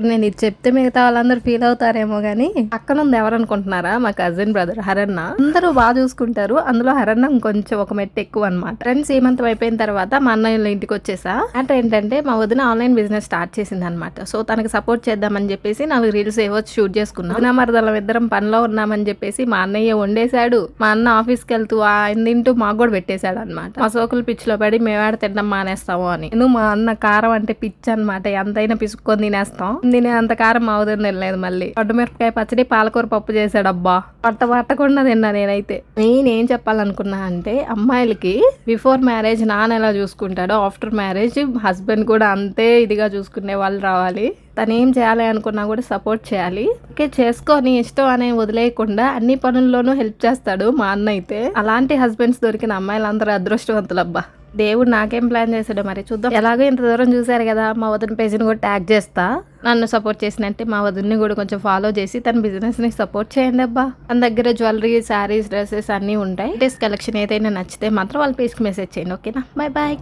ఇప్పుడు నేను ఇది చెప్తే మిగతా వాళ్ళందరూ ఫీల్ అవుతారేమో గానీ పక్కన ఉంది ఎవరనుకుంటున్నారా, మా కజిన్ బ్రదర్ హరన్న. అందరూ బాగా చూసుకుంటారు, అందులో హరన్న కొంచెం ఒక మెట్టు ఎక్కువ అనమాట. ఫ్రెండ్స్ సీమంతం అయిపోయిన తర్వాత మా అన్నయ్య ఇంటికి వచ్చేసా. అంటే ఏంటంటే మా వదిన ఆన్లైన్ బిజినెస్ స్టార్ట్ చేసింది అనమాట. సో తనకి సపోర్ట్ చేద్దామని చెప్పేసి 4 రీల్స్ ఏవో షూట్ చేసుకున్నాం. వదిన మరదలం ఇద్దరం పనిలో ఉన్నామని చెప్పేసి మా అన్నయ్య వండేశాడు. మా అన్న ఆఫీస్కి వెళ్తూ ఆయన తింటూ మాకు కూడా పెట్టేశాడు అనమాట. మా సోకులు పిచ్చిలో పడి మేవాడ తినడం మానేస్తాము అని. మా అన్న కారం అంటే పిచ్చి అనమాట. ఎంతైనా పిసుక్కొని తినేస్తాం. అంత కారం మా వదిన తినలేదు. మళ్ళీ మిరపకాయ పచ్చడి పాలకూర పప్పు చేశాడు. అబ్బా పట్టకుండా తిన్నా నేనైతే. నేనేం చెప్పాలనుకున్నా అంటే అమ్మాయిలకి బిఫోర్ మ్యారేజ్ నాన్న ఎలా చూసుకుంటాడో ఆఫ్టర్ మ్యారేజ్ హస్బెండ్ కూడా అంతే ఇదిగా చూసుకునే వాళ్ళు రావాలి. తను ఏం చేయాలి అనుకున్నా కూడా సపోర్ట్ చేయాలి. ఓకే చేసుకొని ఇష్టం అనే వదిలేయకుండా అన్ని పనుల్లోనూ హెల్ప్ చేస్తాడు మా అన్న అయితే. అలాంటి హస్బెండ్స్ దొరికిన అమ్మాయిలందరూ అదృష్టవంతులబ్బా. దేవుడు నాకేం ప్లాన్ చేశాడో మరి చూద్దాం. ఎలాగో ఇంత దూరం చూసారు కదా, మా వదిన పేజ్ని కూడా ట్యాగ్ చేస్తా. నన్ను సపోర్ట్ చేసినట్టే మా వదిన్ని కూడా కొంచెం ఫాలో చేసి తన బిజినెస్ ని సపోర్ట్ చేయండి అబ్బా. తన దగ్గర జ్యువెలరీ, శారీస్, డ్రెస్సెస్ అన్నీ ఉంటాయి. డ్రెస్ కలెక్షన్ ఏదైనా నచ్చితే మాత్రం వాళ్ళ పేజ్కి మెసేజ్ చేయండి. ఓకేనా, బాయ్ బాయ్.